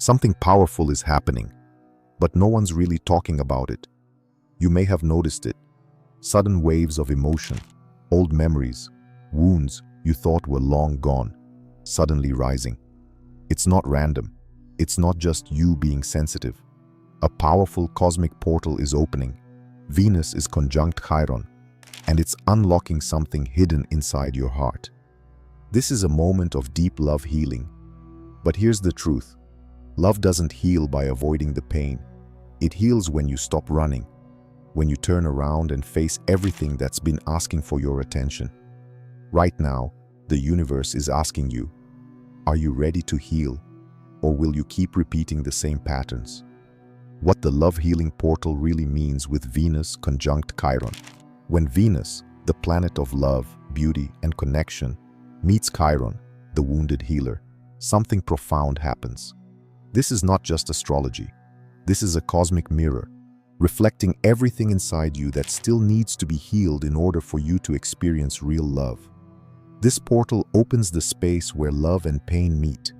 Something powerful is happening, but no one's really talking about it. You may have noticed it. Sudden waves of emotion, old memories, wounds you thought were long gone, suddenly rising. It's not random. It's not just you being sensitive. A powerful cosmic portal is opening. Venus is conjunct Chiron, and it's unlocking something hidden inside your heart. This is a moment of deep love healing. But here's the truth. Love doesn't heal by avoiding the pain. It heals when you stop running, when you turn around and face everything that's been asking for your attention. Right now, the universe is asking you, are you ready to heal, or will you keep repeating the same patterns? What the love healing portal really means with Venus conjunct Chiron. When Venus, the planet of love, beauty, and connection, meets Chiron, the wounded healer, something profound happens. This is not just astrology. This is a cosmic mirror, reflecting everything inside you that still needs to be healed in order for you to experience real love. This portal opens the space where love and pain meet.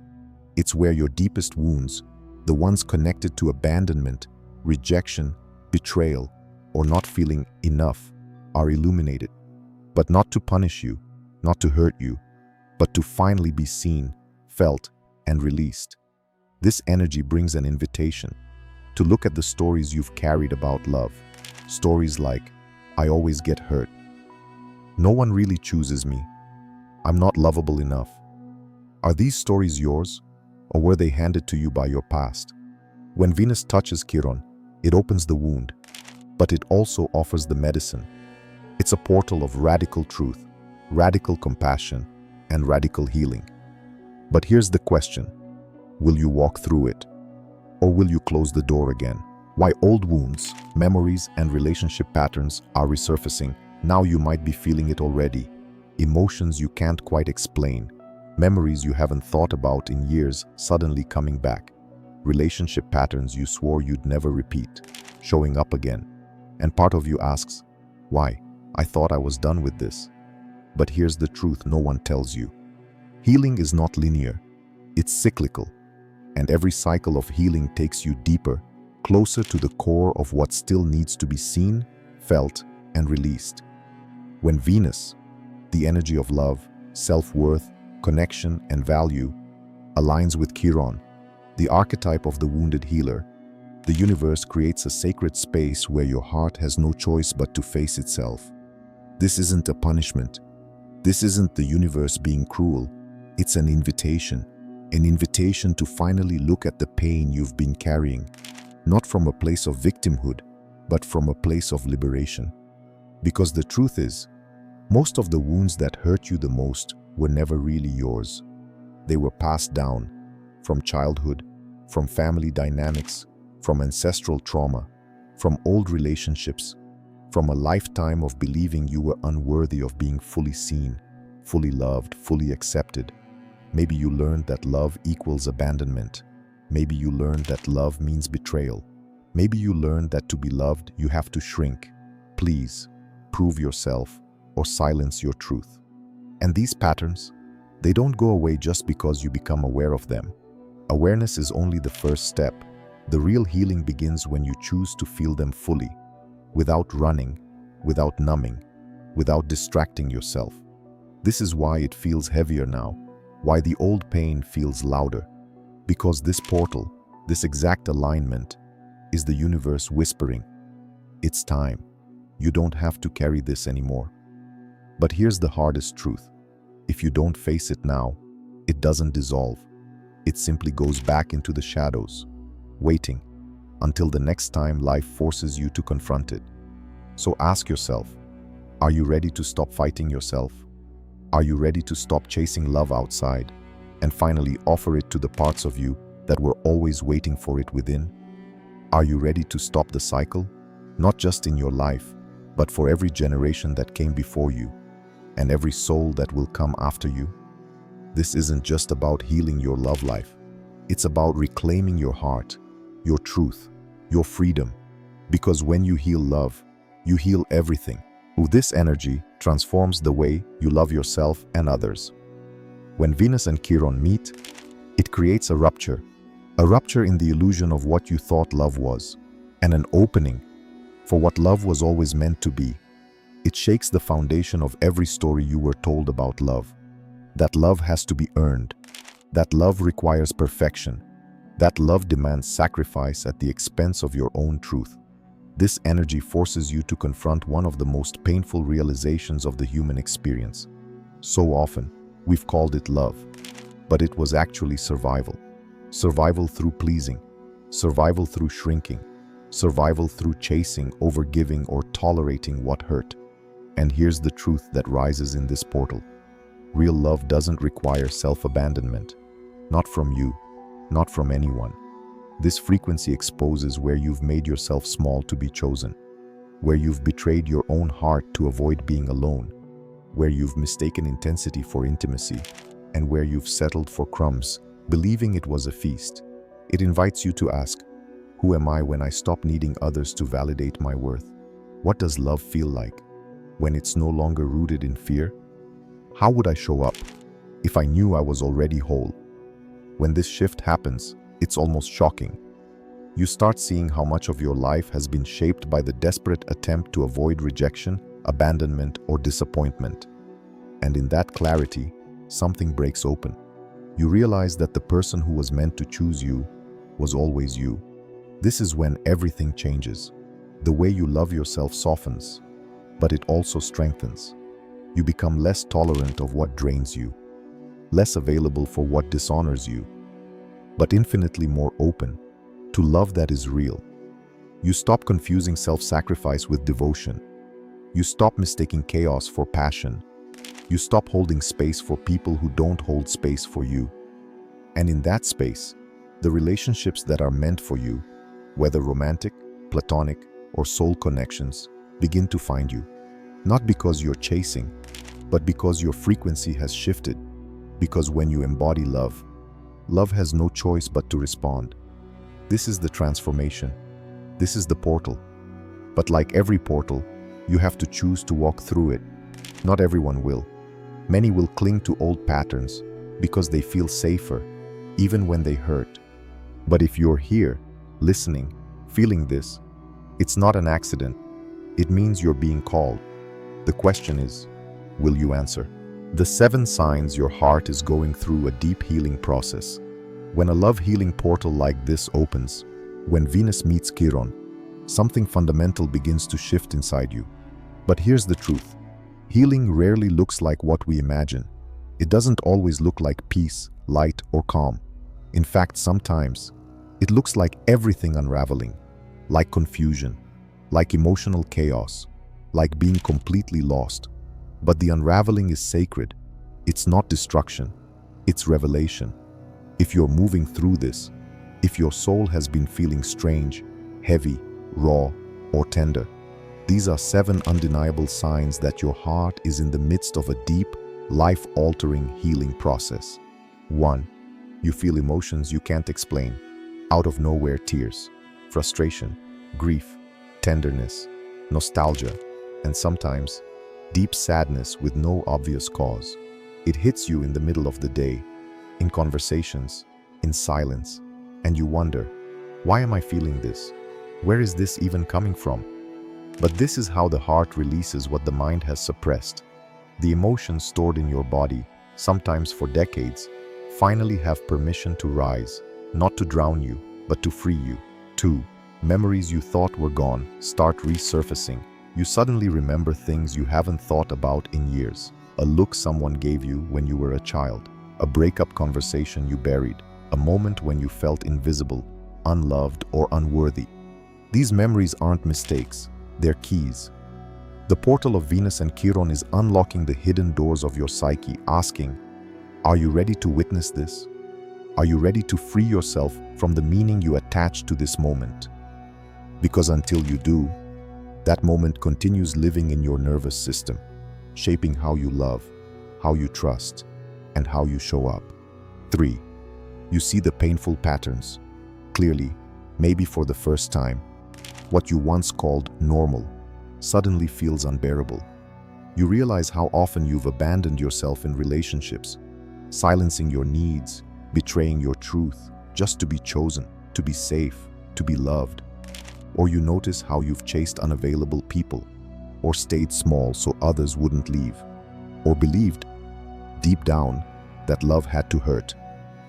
It's where your deepest wounds, the ones connected to abandonment, rejection, betrayal, or not feeling enough, are illuminated. But not to punish you, not to hurt you, but to finally be seen, felt, and released. This energy brings an invitation to look at the stories you've carried about love. Stories like, I always get hurt. No one really chooses me. I'm not lovable enough. Are these stories yours, or were they handed to you by your past? When Venus touches Chiron, it opens the wound, but it also offers the medicine. It's a portal of radical truth, radical compassion, and radical healing. But here's the question. Will you walk through it? Or will you close the door again? Why old wounds, memories, and relationship patterns are resurfacing. Now you might be feeling it already. Emotions you can't quite explain. Memories you haven't thought about in years suddenly coming back. Relationship patterns you swore you'd never repeat, showing up again. And part of you asks, why? I thought I was done with this. But here's the truth no one tells you. Healing is not linear. It's cyclical. And every cycle of healing takes you deeper, closer to the core of what still needs to be seen, felt, and released. When Venus, the energy of love, self-worth, connection, and value, aligns with Chiron, the archetype of the wounded healer, the universe creates a sacred space where your heart has no choice but to face itself. This isn't a punishment. This isn't the universe being cruel. It's an invitation to finally look at the pain you've been carrying, not from a place of victimhood, but from a place of liberation. Because the truth is, most of the wounds that hurt you the most were never really yours. They were passed down from childhood, from family dynamics, from ancestral trauma, from old relationships, from a lifetime of believing you were unworthy of being fully seen, fully loved, fully accepted. Maybe you learned that love equals abandonment. Maybe you learned that love means betrayal. Maybe you learned that to be loved, you have to shrink, please, prove yourself, or silence your truth. And these patterns, they don't go away just because you become aware of them. Awareness is only the first step. The real healing begins when you choose to feel them fully, without running, without numbing, without distracting yourself. This is why it feels heavier now, why the old pain feels louder. Because this portal, this exact alignment, is the universe whispering, it's time. You don't have to carry this anymore. But here's the hardest truth. If you don't face it now, it doesn't dissolve. It simply goes back into the shadows, waiting until the next time life forces you to confront it. So ask yourself, are you ready to stop fighting yourself? Are you ready to stop chasing love outside and finally offer it to the parts of you that were always waiting for it within? Are you ready to stop the cycle, not just in your life, but for every generation that came before you and every soul that will come after you? This isn't just about healing your love life. It's about reclaiming your heart, your truth, your freedom. Because when you heal love, you heal everything. This energy transforms the way you love yourself and others. When Venus and Chiron meet, it creates a rupture, A rupture in the illusion of what you thought love was, and an opening for what love was always meant to be. It shakes the foundation of every story you were told about love. That love has to be earned. That love requires perfection. That love demands sacrifice at the expense of your own truth. This energy forces you to confront one of the most painful realizations of the human experience. So often, we've called it love, but it was actually survival. Survival through pleasing, survival through shrinking, survival through chasing, overgiving, or tolerating what hurt. And here's the truth that rises in this portal. Real love doesn't require self-abandonment. Not from you, not from anyone. This frequency exposes where you've made yourself small to be chosen, where you've betrayed your own heart to avoid being alone, where you've mistaken intensity for intimacy, and where you've settled for crumbs, believing it was a feast. It invites you to ask, who am I when I stop needing others to validate my worth? What does love feel like when it's no longer rooted in fear? How would I show up if I knew I was already whole? When this shift happens, it's almost shocking. You start seeing how much of your life has been shaped by the desperate attempt to avoid rejection, abandonment, or disappointment. And in that clarity, something breaks open. You realize that the person who was meant to choose you was always you. This is when everything changes. The way you love yourself softens, but it also strengthens. You become less tolerant of what drains you, less available for what dishonors you, but infinitely more open to love that is real. You stop confusing self-sacrifice with devotion. You stop mistaking chaos for passion. You stop holding space for people who don't hold space for you. And in that space, the relationships that are meant for you, whether romantic, platonic, or soul connections, begin to find you. Not because you're chasing, but because your frequency has shifted. Because when you embody love, love has no choice but to respond. This is the transformation. This is the portal. But like every portal, you have to choose to walk through it. Not everyone will. Many will cling to old patterns because they feel safer, even when they hurt. But if you're here, listening, feeling this, it's not an accident. It means you're being called. The question is, will you answer? The 7 signs your heart is going through a deep healing process. When a love healing portal like this opens, when Venus meets Chiron, something fundamental begins to shift inside you. But here's the truth. Healing rarely looks like what we imagine. It doesn't always look like peace, light, or calm. In fact, sometimes it looks like everything unraveling, like confusion, like emotional chaos, like being completely lost. But the unraveling is sacred. It's not destruction. It's revelation. If you're moving through this, if your soul has been feeling strange, heavy, raw, or tender, these are 7 undeniable signs that your heart is in the midst of a deep, life-altering healing process. 1. You feel emotions you can't explain. Out of nowhere tears, frustration, grief, tenderness, nostalgia, and sometimes deep sadness with no obvious cause. It hits you in the middle of the day, in conversations, in silence, and you wonder, why am I feeling this? Where is this even coming from? But this is how the heart releases what the mind has suppressed. The emotions stored in your body, sometimes for decades, finally have permission to rise, not to drown you, but to free you. 2. Memories you thought were gone start resurfacing. You suddenly remember things you haven't thought about in years. A look someone gave you when you were a child, a breakup conversation you buried, a moment when you felt invisible, unloved, or unworthy. These memories aren't mistakes, they're keys. The portal of Venus and Chiron is unlocking the hidden doors of your psyche, asking, are you ready to witness this? Are you ready to free yourself from the meaning you attach to this moment? Because until you do, that moment continues living in your nervous system, shaping how you love, how you trust, and how you show up. 3. You see the painful patterns clearly, maybe for the first time. What you once called normal suddenly feels unbearable. You realize how often you've abandoned yourself in relationships, silencing your needs, betraying your truth, just to be chosen, to be safe, to be loved. Or you notice how you've chased unavailable people, or stayed small so others wouldn't leave, or believed, deep down, that love had to hurt,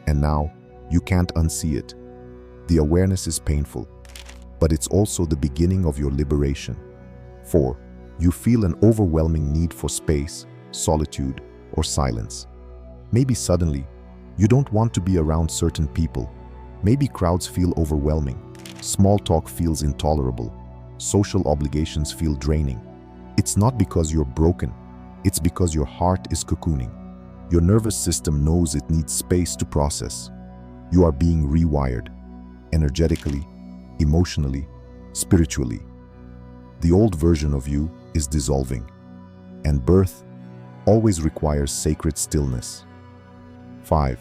and now you can't unsee it. The awareness is painful, but it's also the beginning of your liberation. 4. You feel an overwhelming need for space, solitude, or silence. Maybe suddenly, you don't want to be around certain people. Maybe crowds feel overwhelming. Small talk feels intolerable. Social obligations feel draining. It's not because you're broken. It's because your heart is cocooning. Your nervous system knows it needs space to process. You are being rewired, energetically, emotionally, spiritually. The old version of you is dissolving, and birth always requires sacred stillness. 5.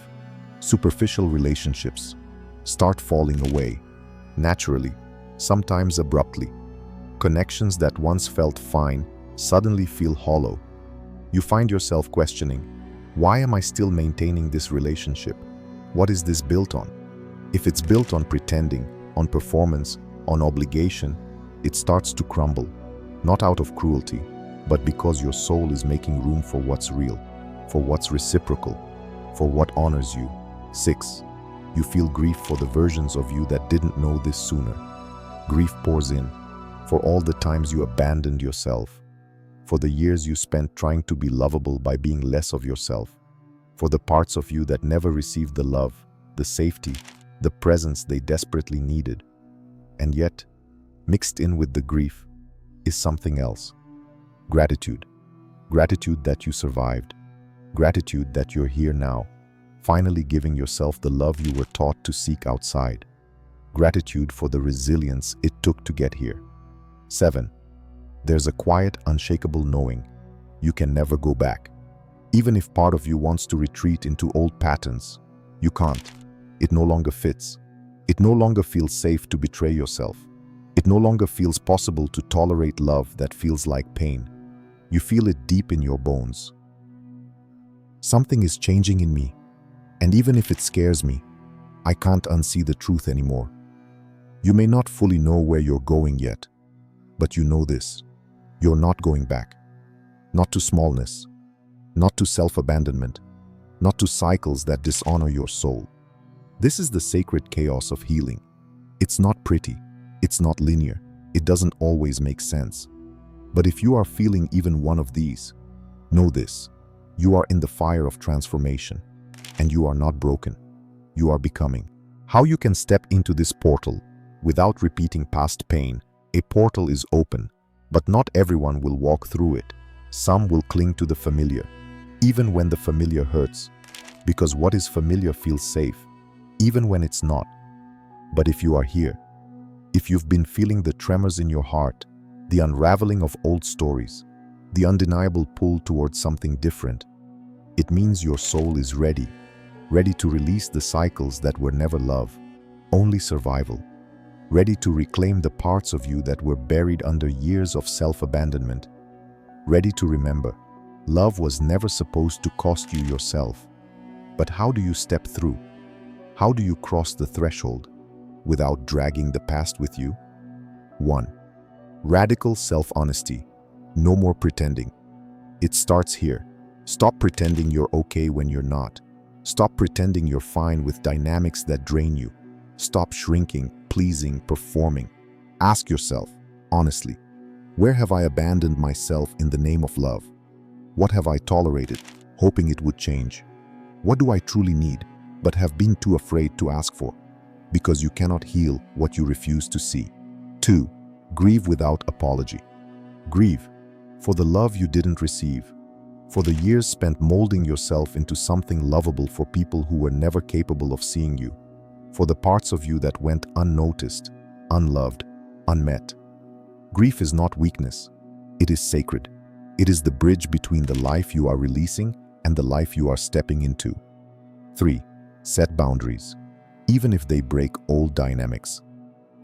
Superficial relationships start falling away, naturally, sometimes abruptly. Connections that once felt fine suddenly feel hollow. You find yourself questioning, why am I still maintaining this relationship? What is this built on? If it's built on pretending, on performance, on obligation, it starts to crumble, not out of cruelty, but because your soul is making room for what's real, for what's reciprocal, for what honors you. 6. You feel grief for the versions of you that didn't know this sooner. Grief pours in for all the times you abandoned yourself, for the years you spent trying to be lovable by being less of yourself, for the parts of you that never received the love, the safety, the presence they desperately needed. And yet, mixed in with the grief is something else. Gratitude. Gratitude that you survived. Gratitude that you're here now, finally giving yourself the love you were taught to seek outside. Gratitude for the resilience it took to get here. 7. There's a quiet, unshakable knowing you can never go back. Even if part of you wants to retreat into old patterns, you can't. It no longer fits. It no longer feels safe to betray yourself. It no longer feels possible to tolerate love that feels like pain. You feel it deep in your bones. Something is changing in me, and even if it scares me, I can't unsee the truth anymore. You may not fully know where you're going yet, but you know this. You're not going back. Not to smallness, not to self-abandonment, not to cycles that dishonor your soul. This is the sacred chaos of healing. It's not pretty, it's not linear, it doesn't always make sense. But if you are feeling even one of these, know this: you are in the fire of transformation, and you are not broken. You are becoming. How you can step into this portal without repeating past pain? A portal is open, but not everyone will walk through it. Some will cling to the familiar, even when the familiar hurts, because what is familiar feels safe, even when it's not. But if you are here, if you've been feeling the tremors in your heart, the unraveling of old stories, the undeniable pull towards something different, it means your soul is ready to release the cycles that were never love, only survival, ready to reclaim the parts of you that were buried under years of self-abandonment, ready to remember, love was never supposed to cost you yourself. But how do you step through? How do you cross the threshold without dragging the past with you? 1. Radical self-honesty. No more pretending. It starts here. Stop pretending you're okay when you're not. Stop pretending you're fine with dynamics that drain you. Stop shrinking, pleasing, performing. Ask yourself, honestly, where have I abandoned myself in the name of love? What have I tolerated, hoping it would change? What do I truly need, but have been too afraid to ask for? Because you cannot heal what you refuse to see. 2. Grieve without apology. Grieve for the love you didn't receive, for the years spent molding yourself into something lovable for people who were never capable of seeing you, for the parts of you that went unnoticed, unloved, unmet. Grief is not weakness. It is sacred. It is the bridge between the life you are releasing and the life you are stepping into. 3. Set boundaries, even if they break old dynamics.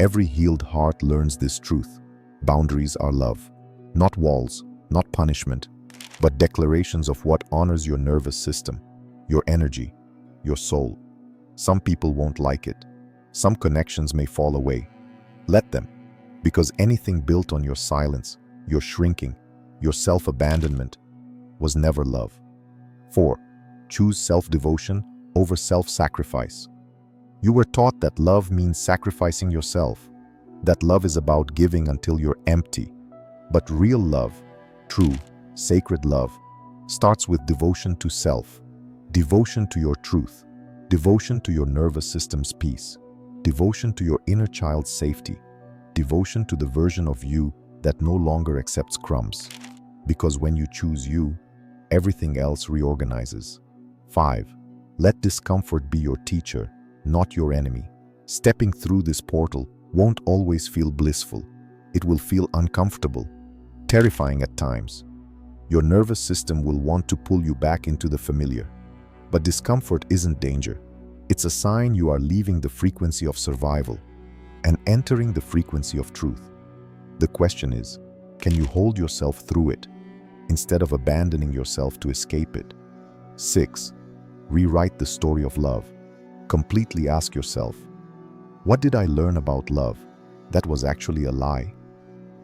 Every healed heart learns this truth. Boundaries are love. Not walls, not punishment, but declarations of what honors your nervous system, your energy, your soul. Some people won't like it. Some connections may fall away. Let them, because anything built on your silence, your shrinking, your self-abandonment was never love. 4. Choose self-devotion over self-sacrifice. You were taught that love means sacrificing yourself, that love is about giving until you're empty. But real love, true, sacred love, starts with devotion to self, devotion to your truth, devotion to your nervous system's peace, devotion to your inner child's safety, devotion to the version of you that no longer accepts crumbs. Because when you choose you, everything else reorganizes. 5. Let discomfort be your teacher, not your enemy. Stepping through this portal won't always feel blissful. It will feel uncomfortable, terrifying at times. Your nervous system will want to pull you back into the familiar. But discomfort isn't danger. It's a sign you are leaving the frequency of survival and entering the frequency of truth. The question is, can you hold yourself through it instead of abandoning yourself to escape it? 6. Rewrite the story of love. Completely ask yourself, what did I learn about love that was actually a lie?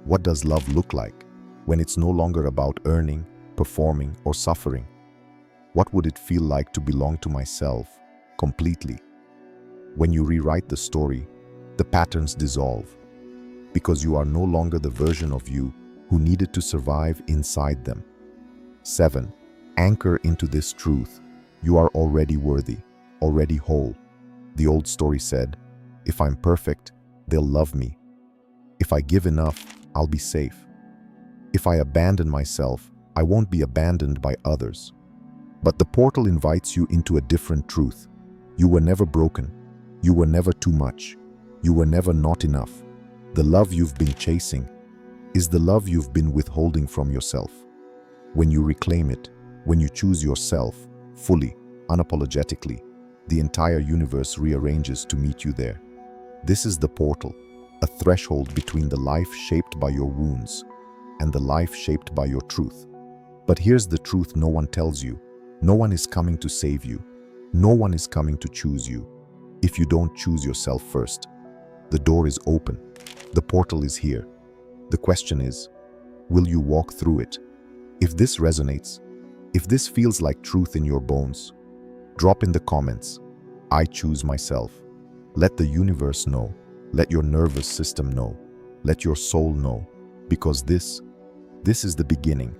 What does love look like when it's no longer about earning, performing, or suffering? What would it feel like to belong to myself completely? When you rewrite the story, the patterns dissolve, because you are no longer the version of you who needed to survive inside them. 7. Anchor into this truth. You are already worthy, already whole. The old story said, if I'm perfect, they'll love me. If I give enough, I'll be safe. If I abandon myself, I won't be abandoned by others. But the portal invites you into a different truth. You were never broken. You were never too much. You were never not enough. The love you've been chasing is the love you've been withholding from yourself. When you reclaim it, when you choose yourself fully, unapologetically, the entire universe rearranges to meet you there. This is the portal, a threshold between the life shaped by your wounds and the life shaped by your truth. But here's the truth no one tells you. No one is coming to save you. No one is coming to choose you. If you don't choose yourself first, the door is open. The portal is here. The question is, will you walk through it? If this resonates, if this feels like truth in your bones, drop in the comments, I choose myself. Let the universe know. Let your nervous system know. Let your soul know. Because this is the beginning.